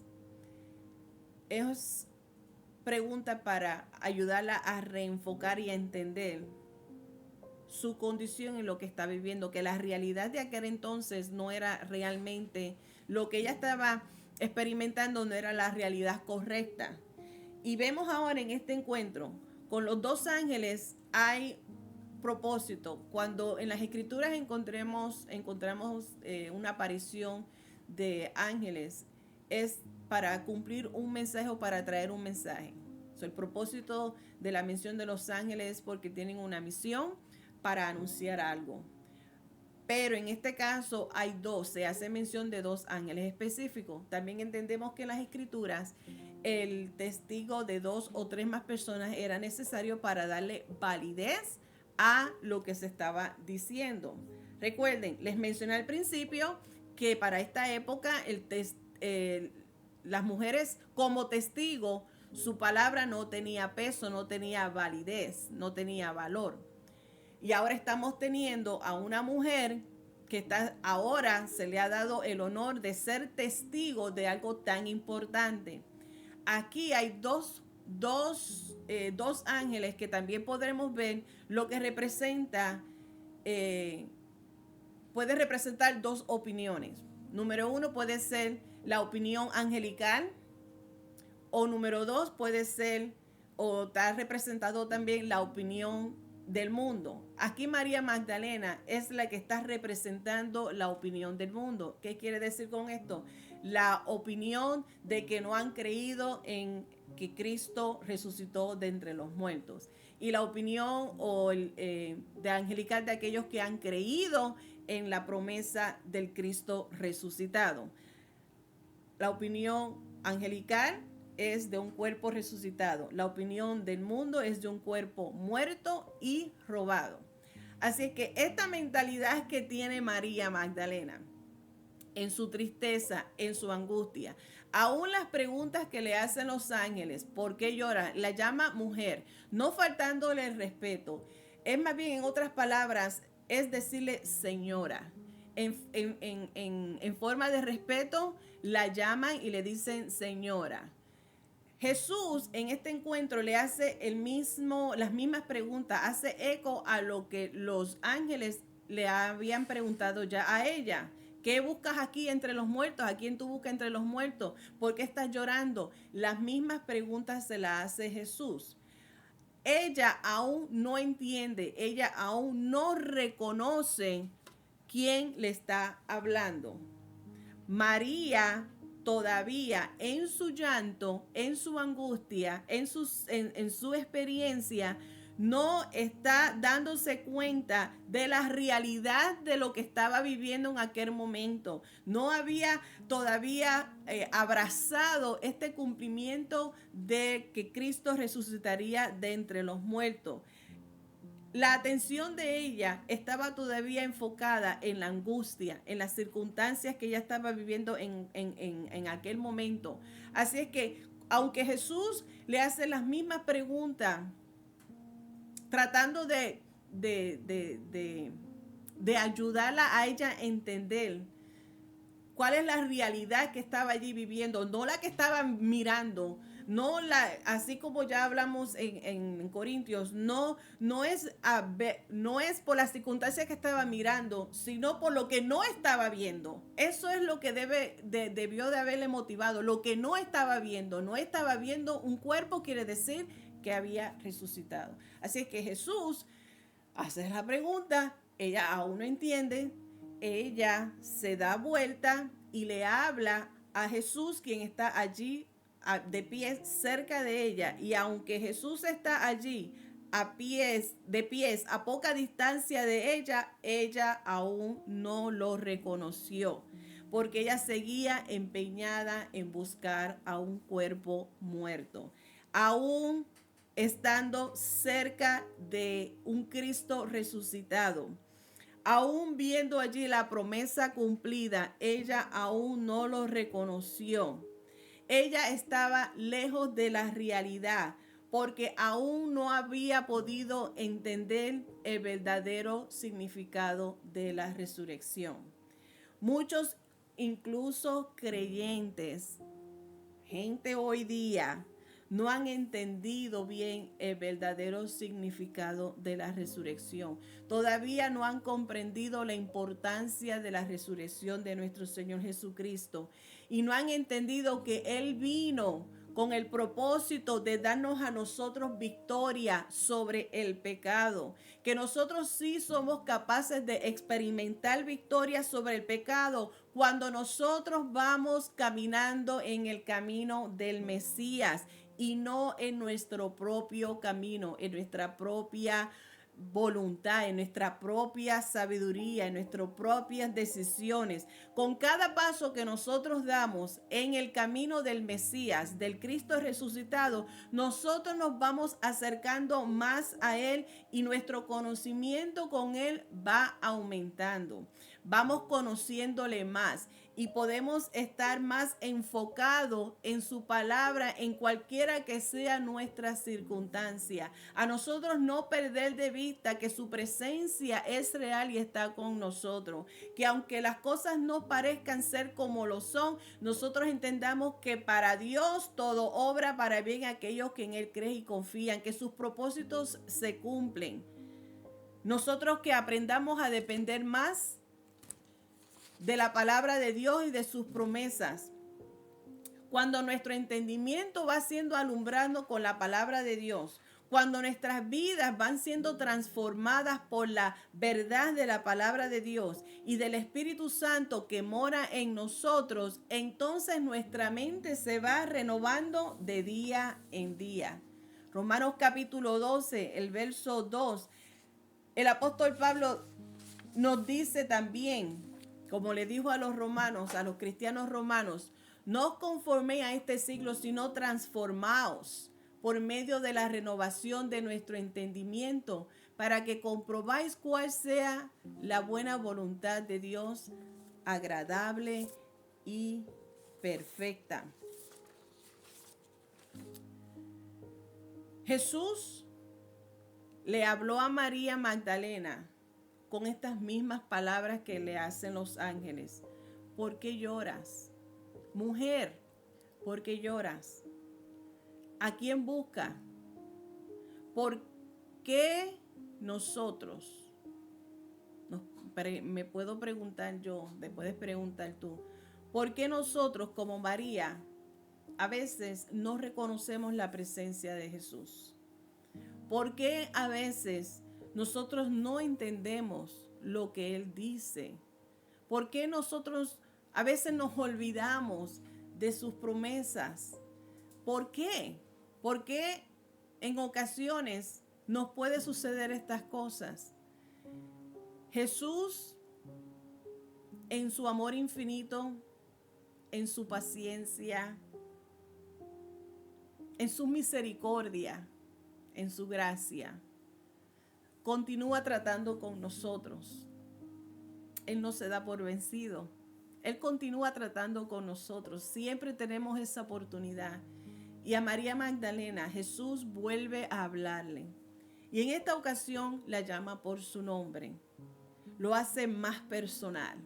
es pregunta para ayudarla a reenfocar y a entender su condición y lo que está viviendo, que la realidad de aquel entonces no era realmente lo que ella estaba experimentando, no era la realidad correcta. Y vemos ahora en este encuentro con los dos ángeles hay propósito. Cuando en las escrituras encontramos una aparición de ángeles, es para cumplir un mensaje o para traer un mensaje. El propósito de la mención de los ángeles es porque tienen una misión para anunciar algo. Pero en este caso hay dos, se hace mención de dos ángeles específicos. También entendemos que en las escrituras el testigo de dos o tres más personas era necesario para darle validez a lo que se estaba diciendo. Recuerden, les mencioné al principio que para esta época las mujeres como testigo, su palabra no tenía peso, no tenía validez, no tenía valor. Y ahora estamos teniendo a una mujer que ahora se le ha dado el honor de ser testigo de algo tan importante. Aquí hay dos ángeles que también podremos ver lo que representa, puede representar dos opiniones. Número uno puede ser la opinión angelical, o número dos puede ser o está representado también la opinión del mundo. Aquí María Magdalena es la que está representando la opinión del mundo. ¿Qué quiere decir con esto? La opinión de que no han creído en que Cristo resucitó de entre los muertos. Y la opinión de angelical de aquellos que han creído en la promesa del Cristo resucitado. La opinión angelical es de un cuerpo resucitado. La opinión del mundo es de un cuerpo muerto y robado. Así es que esta mentalidad que tiene María Magdalena en su tristeza, en su angustia, aún las preguntas que le hacen los ángeles, ¿por qué llora? La llama mujer, no faltándole el respeto. Es más bien, en otras palabras, es decirle señora. En forma de respeto, la llaman y le dicen señora. Jesús en este encuentro le hace las mismas preguntas, hace eco a lo que los ángeles le habían preguntado ya a ella. ¿Qué buscas aquí entre los muertos? ¿A quién tú buscas entre los muertos? ¿Por qué estás llorando? Las mismas preguntas se las hace Jesús. Ella aún no entiende, ella aún no reconoce quién le está hablando. María todavía en su llanto, en su angustia, en su experiencia, no está dándose cuenta de la realidad de lo que estaba viviendo en aquel momento. No había todavía abrazado este cumplimiento de que Cristo resucitaría de entre los muertos. La atención de ella estaba todavía enfocada en la angustia, en las circunstancias que ella estaba viviendo en aquel momento. Así es que, aunque Jesús le hace las mismas preguntas, tratando de ayudarla a ella a entender cuál es la realidad que estaba allí viviendo, no la que estaba mirando, no la, así como ya hablamos en Corintios, no es por las circunstancias que estaba mirando, sino por lo que no estaba viendo. Eso es lo que debió de haberle motivado, lo que no estaba viendo. No estaba viendo un cuerpo, quiere decir que había resucitado. Así es que Jesús hace la pregunta, ella aún no entiende, ella se da vuelta y le habla a Jesús, quien está allí de pies cerca de ella. Y aunque Jesús está allí de pies a poca distancia de ella, ella aún no lo reconoció, porque ella seguía empeñada en buscar a un cuerpo muerto. Aún estando cerca de un Cristo resucitado, aún viendo allí la promesa cumplida, ella aún no lo reconoció. Ella estaba lejos de la realidad porque aún no había podido entender el verdadero significado de la resurrección. Muchos, incluso creyentes, gente hoy día, no han entendido bien el verdadero significado de la resurrección. Todavía no han comprendido la importancia de la resurrección de nuestro Señor Jesucristo. Y no han entendido que Él vino con el propósito de darnos a nosotros victoria sobre el pecado, que nosotros sí somos capaces de experimentar victoria sobre el pecado cuando nosotros vamos caminando en el camino del Mesías y no en nuestro propio camino, en nuestra propia voluntad, en nuestra propia sabiduría, en nuestras propias decisiones. Con cada paso que nosotros damos en el camino del Mesías, del Cristo resucitado, nosotros nos vamos acercando más a Él y nuestro conocimiento con Él va aumentando. Vamos conociéndole más y podemos estar más enfocados en su palabra en cualquiera que sea nuestra circunstancia. A nosotros no perder de vista que su presencia es real y está con nosotros. Que aunque las cosas no parezcan ser como lo son, nosotros entendamos que para Dios todo obra para bien a aquellos que en Él creen y confían, que sus propósitos se cumplen. Nosotros que aprendamos a depender más de la palabra de Dios y de sus promesas. Cuando nuestro entendimiento va siendo alumbrado con la palabra de Dios, cuando nuestras vidas van siendo transformadas por la verdad de la palabra de Dios y del Espíritu Santo que mora en nosotros, entonces nuestra mente se va renovando de día en día. Romanos capítulo 12, el verso 2, el apóstol Pablo nos dice también, como le dijo a los romanos, a los cristianos romanos, no os conforméis a este siglo, sino transformaos por medio de la renovación de nuestro entendimiento, para que comprobáis cuál sea la buena voluntad de Dios, agradable y perfecta. Jesús le habló a María Magdalena con estas mismas palabras que le hacen los ángeles. ¿Por qué lloras? Mujer, ¿por qué lloras? ¿A quién busca? ¿Por qué nosotros? Me puedo preguntar yo, te puedes preguntar tú, ¿por qué nosotros como María a veces no reconocemos la presencia de Jesús? ¿Por qué a veces nosotros no entendemos lo que Él dice? ¿Por qué nosotros A veces nos olvidamos de sus promesas. ¿Por qué? ¿Por qué en ocasiones nos puede suceder estas cosas? Jesús, en su amor infinito, en su paciencia, en su misericordia, en su gracia, continúa tratando con nosotros. Él no se da por vencido. Él continúa tratando con nosotros. Siempre tenemos esa oportunidad. Y a María Magdalena, Jesús vuelve a hablarle. Y en esta ocasión la llama por su nombre. Lo hace más personal.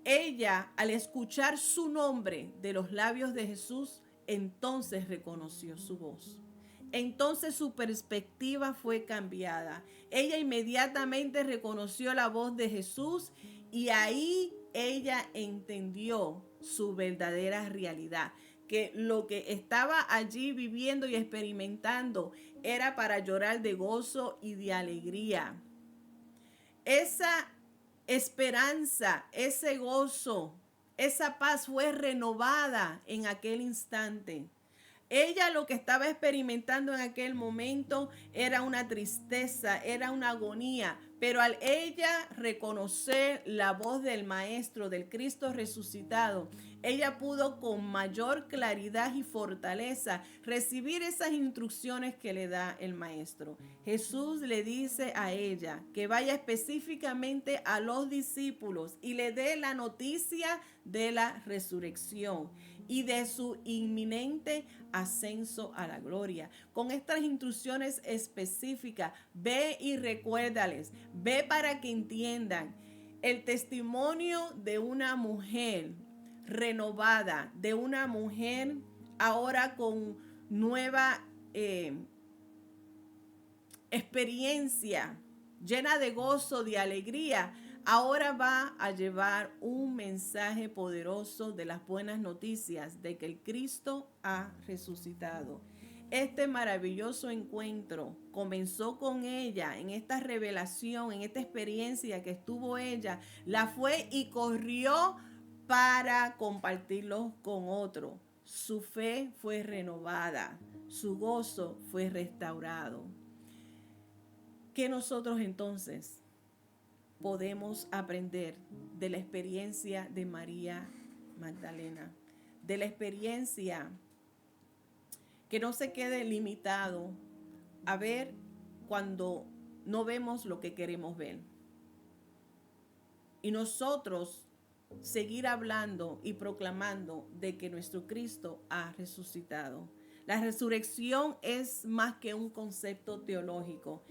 Ella, al escuchar su nombre de los labios de Jesús, entonces reconoció su voz. Entonces su perspectiva fue cambiada. Ella inmediatamente reconoció la voz de Jesús y ahí ella entendió su verdadera realidad. Que lo que estaba allí viviendo y experimentando era para llorar de gozo y de alegría. Esa esperanza, ese gozo, esa paz fue renovada en aquel instante. Ella lo que estaba experimentando en aquel momento era una tristeza, era una agonía, pero al ella reconocer la voz del Maestro, del Cristo resucitado, ella pudo con mayor claridad y fortaleza recibir esas instrucciones que le da el Maestro. Jesús le dice a ella que vaya específicamente a los discípulos y le dé la noticia de la resurrección y de su inminente ascenso a la gloria. Con estas instrucciones específicas, ve y recuérdales, ve para que entiendan el testimonio de una mujer renovada, de una mujer ahora con nueva experiencia, llena de gozo, de alegría. Ahora va a llevar un mensaje poderoso de las buenas noticias de que el Cristo ha resucitado. Este maravilloso encuentro comenzó con ella, en esta revelación, en esta experiencia que estuvo ella, la fue y corrió para compartirlo con otro. Su fe fue renovada, su gozo fue restaurado. ¿Qué nosotros entonces podemos aprender de la experiencia de María Magdalena? De la experiencia que no se quede limitado a ver cuando no vemos lo que queremos ver. Y nosotros seguir hablando y proclamando de que nuestro Cristo ha resucitado. La resurrección es más que un concepto teológico.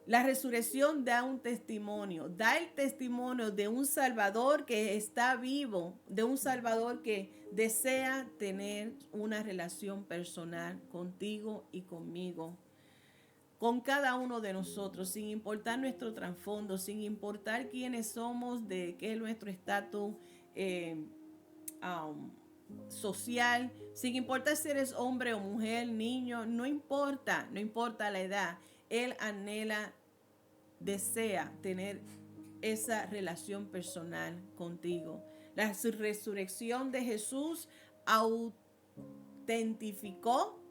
La resurrección da un testimonio, da el testimonio de un Salvador que está vivo, de un Salvador que desea tener una relación personal contigo y conmigo, con cada uno de nosotros, sin importar nuestro trasfondo, sin importar quiénes somos, de qué es nuestro estatus social, sin importar si eres hombre o mujer, niño, no importa la edad. Él anhela, desea tener esa relación personal contigo. La resurrección de Jesús autentificó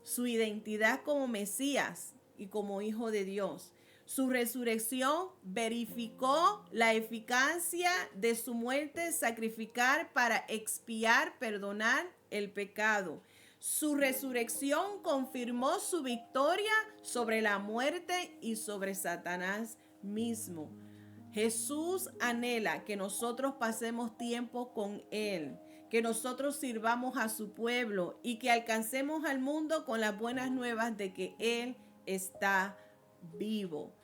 su identidad como Mesías y como Hijo de Dios. Su resurrección verificó la eficacia de su muerte sacrificar para expiar, perdonar el pecado. Su resurrección confirmó su victoria sobre la muerte y sobre Satanás mismo. Jesús anhela que nosotros pasemos tiempo con Él, que nosotros sirvamos a su pueblo y que alcancemos al mundo con las buenas nuevas de que Él está vivo.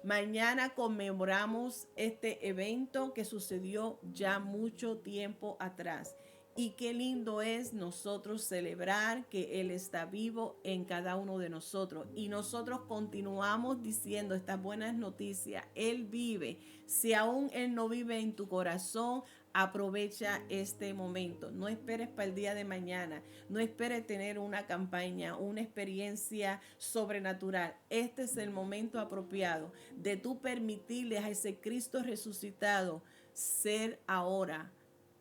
Mañana conmemoramos este evento que sucedió ya mucho tiempo atrás. Y qué lindo es nosotros celebrar que Él está vivo en cada uno de nosotros. Y nosotros continuamos diciendo estas buenas noticias. Él vive. Si aún Él no vive en tu corazón, aprovecha este momento. No esperes para el día de mañana. No esperes tener una campaña, una experiencia sobrenatural. Este es el momento apropiado de tú permitirle a ese Cristo resucitado ser ahora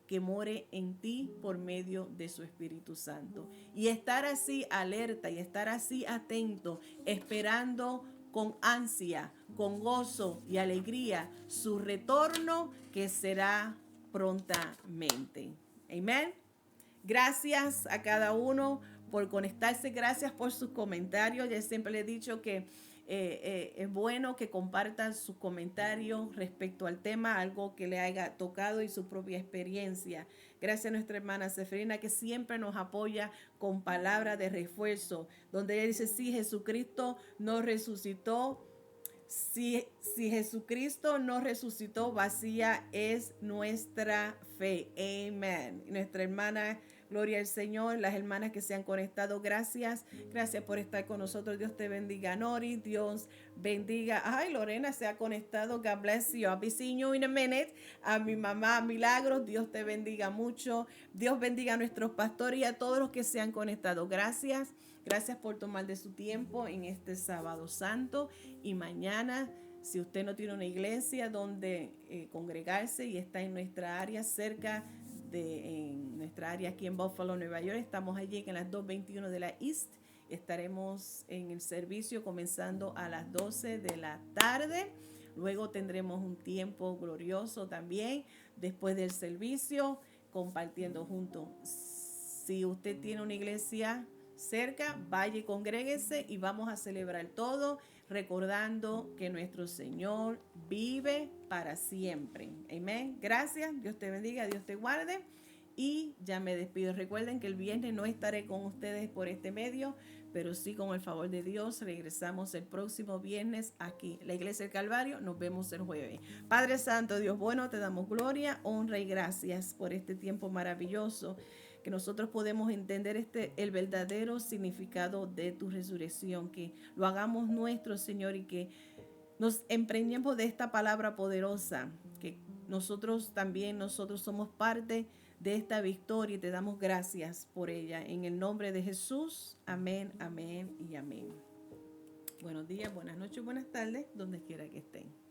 que more en ti por medio de su Espíritu Santo. Y estar así alerta y estar así atento, esperando con ansia, con gozo y alegría su retorno, que será prontamente. Amén. Gracias a cada uno por conectarse. Gracias por sus comentarios. Ya siempre les he dicho que es bueno que compartan sus comentarios respecto al tema, algo que le haya tocado y su propia experiencia. Gracias a nuestra hermana Seferina, que siempre nos apoya con palabras de refuerzo, donde ella dice: sí, Jesucristo nos resucitó. Si Jesucristo no resucitó, vacía es nuestra fe. Amén. Nuestra hermana, gloria al Señor, las hermanas que se han conectado, gracias. Gracias por estar con nosotros. Dios te bendiga, Nori. Dios bendiga. Ay, Lorena se ha conectado. God bless you. I'll be seeing you in a minute. A mi mamá Milagros, Dios te bendiga mucho. Dios bendiga a nuestros pastores y a todos los que se han conectado. Gracias. Gracias por tomar de su tiempo en este sábado santo. Y mañana, si usted no tiene una iglesia donde congregarse y está en nuestra área, cerca en nuestra área aquí en Buffalo, Nueva York, estamos allí en las 221 de la East. Estaremos en el servicio comenzando a las 12 de la tarde. Luego tendremos un tiempo glorioso también después del servicio, compartiendo juntos. Si usted tiene una iglesia cerca, vaya y congréguese y vamos a celebrar todo, recordando que nuestro Señor vive para siempre. Amén. Gracias. Dios te bendiga, Dios te guarde. Y ya me despido. Recuerden que el viernes no estaré con ustedes por este medio, pero sí, con el favor de Dios, regresamos el próximo viernes aquí, la Iglesia del Calvario. Nos vemos el jueves. Padre Santo, Dios bueno, te damos gloria, honra y gracias por este tiempo maravilloso, que nosotros podemos entender el verdadero significado de tu resurrección, que lo hagamos nuestro, Señor, y que nos empreñemos de esta palabra poderosa, que nosotros somos parte de esta victoria y te damos gracias por ella. En el nombre de Jesús, amén, amén y amén. Buenos días, buenas noches, buenas tardes, donde quiera que estén.